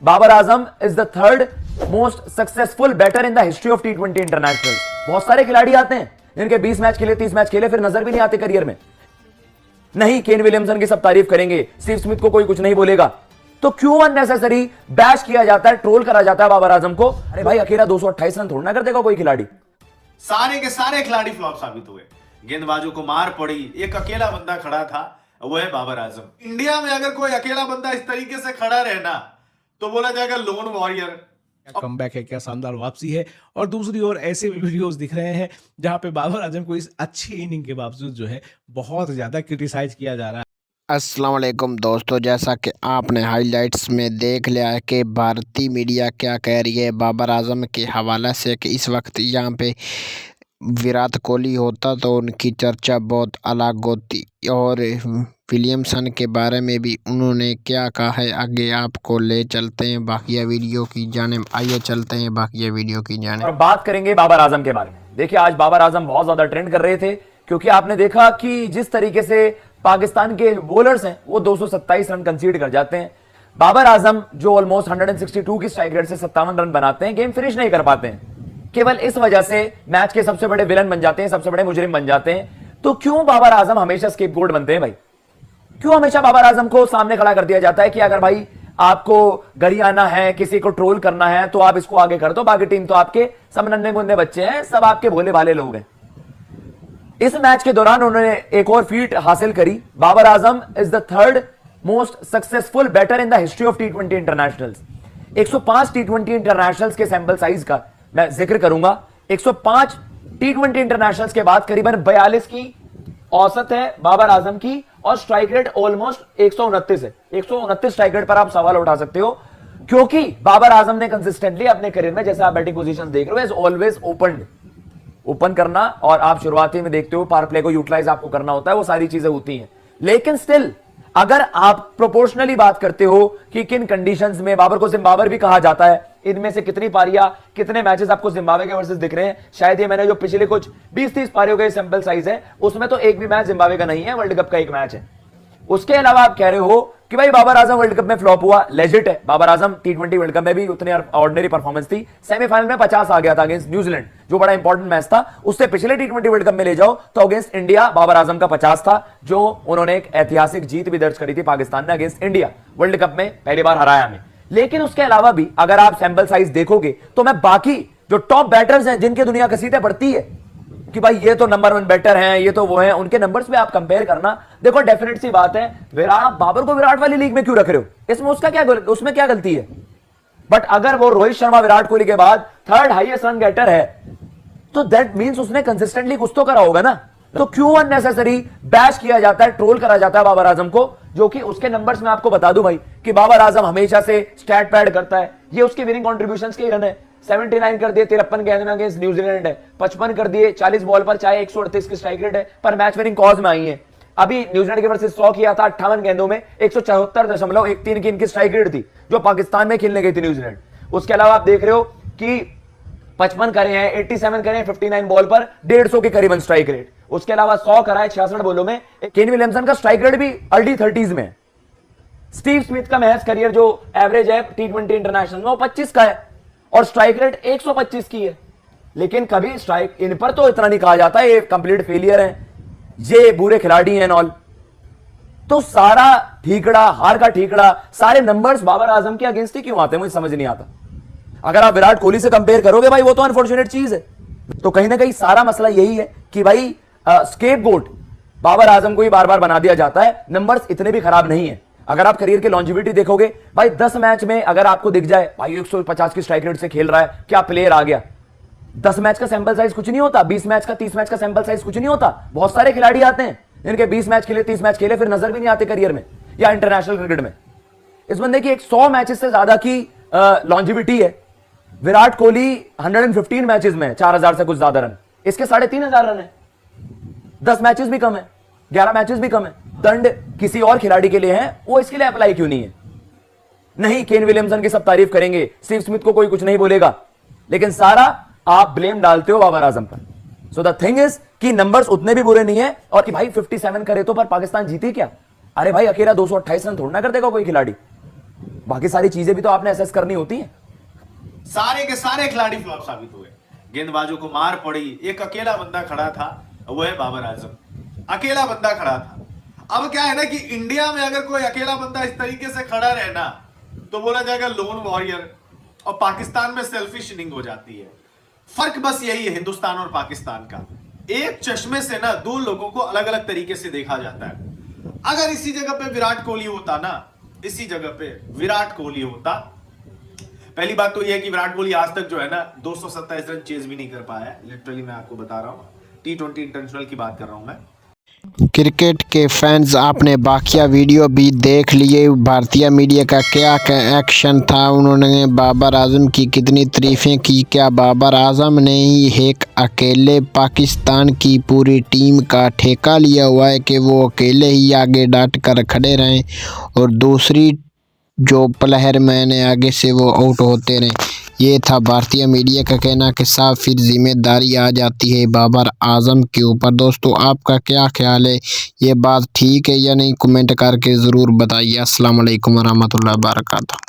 Babar Azam is the third most successful batter in the history of T20 international. बहुत सारे खिलाड़ी आते हैं जिनके 20 मैच खेले, 30 मैच खेले, फिर नजर भी नहीं आते करियर में। नहीं, केन विलियमसन की सब तारीफ करेंगे, स्टीव स्मिथ को कोई कुछ नहीं बोलेगा। तो क्यों अननेसेसरी बैश किया जाता है, ट्रोल करा जाता है बाबर आजम को? अरे भाई, अकेला 228 रन थोड़ा ना कर देगा कोई खिलाड़ी। सारे के सारे खिलाड़ी फ्लॉप साबित हुए, गेंदबाजों को मार पड़ी, एक अकेला बंदा खड़ा था, वो है बाबर आजम। इंडिया में अगर कोई अकेला बंदा इस तरीके से खड़ा रहना तो बोला जाएगा लोन वॉरियर। कमबैक है, क्या शानदार वापसी है। और दूसरी ओर ऐसे भी वीडियोस दिख रहे हैं जहां पे बाबर आजम को इस अच्छी इनिंग के बावजूद जो है बहुत ज्यादा क्रिटिसाइज किया जा रहा है। अस्सलाम वालेकुम दोस्तों, जैसा कि आपने हाइलाइट्स में देख लिया है कि भारतीय मीडिया क्या कह रही है बाबर आजम के हवाले से कि इस वक्त यहाँ पे विराट कोहली होता तो उनकी चर्चा बहुत अलग होती। और विलियमसन के बारे में भी उन्होंने क्या कहा है, आगे आपको ले चलते हैं बाकिया वीडियो की जानिब। आइए चलते हैं बाकिया वीडियो की जानिब और बात करेंगे बाबर आजम के बारे में। देखिए, आज बाबर आजम बहुत ज्यादा ट्रेंड कर रहे थे क्योंकि आपने देखा कि जिस तरीके से पाकिस्तान के बॉलर्स हैं वो 227 रन कंसीड कर जाते हैं। बाबर आजम जो ऑलमोस्ट 162 की स्ट्राइक रेट से 57 रन बनाते हैं, गेम फिनिश नहीं कर पाते हैं। केवल इस वजह से मैच के सबसे बड़े विलन बन जाते हैं, सबसे बड़े मुजरिम बन जाते हैं। तो क्यों बाबर आजम हमेशा स्केपगोट बनते हैं भाई? क्यों हमेशा बाबर आजम को सामने खड़ा कर दिया जाता है कि अगर भाई आपको गरियाना है, किसी को ट्रोल करना है तो आप इसको आगे कर दो, बाकी टीम तो आपके सब नन्हे मुन्ने बच्चे हैं, सब आपके भोले भाले लोग हैं। इस मैच के दौरान उन्होंने एक और फीट हासिल करी। Babar Azam is the third most successful batter in the history of T20 internationals. 105 T20 internationals के सैंपल साइज का मैं जिक्र करूंगा। 105 T20 इंटरनेशनल्स के बाद करीबन 42 की औसत है बाबर आजम की और स्ट्राइक रेट ऑलमोस्ट 129 है। 129 स्ट्राइक रेट पर आप सवाल उठा सकते हो क्योंकि बाबर आजम ने कंसिस्टेंटली अपने करियर में, जैसे आप बैटिंग पोजीशन देख रहे हो, ऑलवेज ओपन करना, और आप शुरुआती में देखते हो पावर प्ले को यूटिलाइज आपको करना होता है, वो सारी चीजें होती हैं। लेकिन स्टिल अगर आप प्रोपोर्शनली बात करते हो कि किन कंडीशंस में बाबर को जिम्बाब्वे भी कहा जाता है, इनमें से कितनी पारियां, कितने मैचेस आपको जिम्बाब्वे के वर्सेस दिख रहे हैं? शायद ये मैंने जो पिछले कुछ 20-30 पारियों के सैंपल साइज है उसमें तो एक भी मैच जिम्बाब्वे का नहीं है, वर्ल्ड कप का एक मैच है। उसके अलावा आप कह रहे हो कि भाई बाबर आजम वर्ल्ड कप में फ्लॉप हुआ, लेजिट है। Babar Azam T20 world cup में भी उतनी ऑर्डिनरी परफॉर्मेंस थी। सेमीफाइनल में 50 आ गया था अगेंस्ट न्यूजीलैंड, जो बड़ा इंपॉर्टेंट मैच था। उससे पिछले T20 वर्ल्ड कप में ले जाओ तो अगेंस्ट इंडिया बाबर आजम का 50 था, जो उन्होंने एक ऐतिहासिक जीत भी दर्ज करी थी पाकिस्तान ने अगेंस्ट इंडिया, वर्ल्ड कप में पहली बार हराया हमें। लेकिन उसके अलावा भी अगर आप सैंपल साइज देखोगे तो मैं बाकी जो टॉप बैटर्स हैं जिनके दुनिया कसीदे पड़ती है कि भाई ये तो नंबर 1 बैटर हैं, ये तो वो हैं, उनके नंबर्स में आप कंपेयर करना, देखो डेफिनेट सी बात है, विराट, बाबर को विराट वाली लीग में क्यों रख रहे हो? इसमें उसमें क्या गलती है? बट अगर वो रोहित शर्मा विराट कोहली के बाद थर्ड हाईएस्ट रन गेटर है तो दैट मींस उसने कंसिस्टेंटली कुछ तो करा होगा ना। तो क्यों अननेसेसरी बैश किया जाता है, ट्रोल करा जाता है बाबर आजम को? जो कि उसके नंबर्स में आपको बता दूं भाई कि बाबर आजम हमेशा से स्टैट पैड करता है, ये उसके विनिंग कॉन्ट्रीब्यूशंस के रन है। 79 कर दिए 53 गेंद में अगेंस्ट न्यूजीलैंड है, 55 कर दिए 40 बॉल पर, चाहे 138 की स्ट्राइक रेट है, पर मैच विनिंग कॉज में आई है। अभी न्यूजीलैंड के वर्सेस 100 किया था 58 गेंदों में, 174.13 की इनकी स्ट्राइक रेट थी जो पाकिस्तान में खेलने गई थी न्यूजीलैंड। उसके अलावा आप देख रहे हो कि 55 करे हैं, 87 करे हैं 59 बॉल पर, 150 के करीबन स्ट्राइक रेट। उसके अलावा 100 करा है 66 बॉलों में। केन विलियमसन का स्ट्राइक रेट भी अर्ली 30s में है। स्टीव स्मिथ का महज करियर जो एवरेज है T20 इंटरनेशनल में वो 25 का है और स्ट्राइक रेट 125 की है। लेकिन कभी स्ट्राइक इन पर तो इतना नहीं कहा जाता ये कंप्लीट फेलियर है, ये बुरे खिलाड़ी हैं ऑल। तो सारा ठीकड़ा, हार का ठीकड़ा, सारे नंबर्स बाबर आजम के अगेंस्ट ही क्यों आते हैं, मुझे समझ नहीं आता। अगर आप विराट कोहली से कंपेयर करोगे भाई, वो तो अनफॉर्चुनेट चीज है। तो कहीं ना कहीं सारा मसला यही है कि भाई स्केपगोट बाबर आजम को ही बार बार बना दिया जाता है। नंबर्स इतने भी खराब नहीं है। अगर आप करियर की लॉन्जिविटी देखोगे भाई, 10 मैच में अगर आपको दिख जाए भाई 150 की स्ट्राइक रेट से खेल रहा है, क्या प्लेयर आ गया। 10 मैच का सैंपल साइज कुछ नहीं होता, 20 मैच का, 30 मैच का सैंपल साइज कुछ नहीं होता। बहुत सारे खिलाड़ी आते हैं जिनके 20 मैच खेले, 30 मैच खेले, फिर नजर भी नहीं आते करियर में या इंटरनेशनल क्रिकेट में। इस बंदे की 100 मैचेस से ज्यादा की लॉन्जिविटी है। विराट कोहली 115 मैचेस में 4000 से कुछ ज्यादा रन, इसके 3500 रन है। 10 मैचेस भी कम है, 11 मैचेस भी कम है। दंड किसी और खिलाड़ी के लिए है, वो इसके लिए अप्लाई क्यों नहीं है? नहीं, केन विलियमसन की सब तारीफ करेंगे, स्टीव स्मिथ को कोई कुछ नहीं बोलेगा, लेकिन सारा आप ब्लेम डालते हो बाबर आजम पर। सो द थिंग इज कि नंबर्स उतने भी बुरे नहीं है और कि भाई 57 करे तो पर पाकिस्तान जीती क्या? अरे भाई, अकेला 228 रन थोड़ा ना कर देगा कोई खिलाड़ी। बाकी सारी चीजें भी तो आपने असेस करनी होती हैं। सारे के सारे खिलाड़ी फ्लॉप साबित हुए, गेंदबाजों को मार पड़ी, एक अकेला बंदा खड़ा था, वो है बाबर आजम। अकेला बंदा खड़ा था। अब क्या है ना कि इंडिया में अगर कोई अकेला बंदा इस तरीके से खड़ा रहे ना तो बोला जाएगा लोन वॉरियर, और पाकिस्तान में सेल्फिश इनिंग हो जाती है। फर्क बस यही है हिंदुस्तान और पाकिस्तान का, एक चश्मे से ना दो लोगों को अलग अलग तरीके से देखा जाता है। अगर इसी जगह पे विराट कोहली होता ना, इसी जगह पे विराट कोहली होता, पहली बात तो यह है कि विराट कोहली आज तक जो है ना 227 रन चेज भी नहीं कर पाया है। लिटरली मैं आपको बता रहा हूं, T20 इंटरनेशनल की बात कर रहा हूं मैं। क्रिकेट के फैंस आपने बाकिया वीडियो भी देख लिए, भारतीय मीडिया का क्या एक्शन था, उन्होंने बाबर आजम की कितनी तारीफ़ें की। क्या बाबर आजम ने ही एक अकेले पाकिस्तान की पूरी टीम का ठेका लिया हुआ है कि वो अकेले ही आगे डट कर खड़े रहें और दूसरी जो प्लेयर मैंने आगे से वो आउट होते रहें? ये था भारतीय मीडिया का कहना कि साफ फिर जिम्मेदारी आ जाती है बाबर आजम के ऊपर। दोस्तों आपका क्या ख्याल है, ये बात ठीक है या नहीं, कमेंट करके ज़रूर बताइए। अस्सलाम वालेकुम रहमतुल्लाहि व बरकातहू।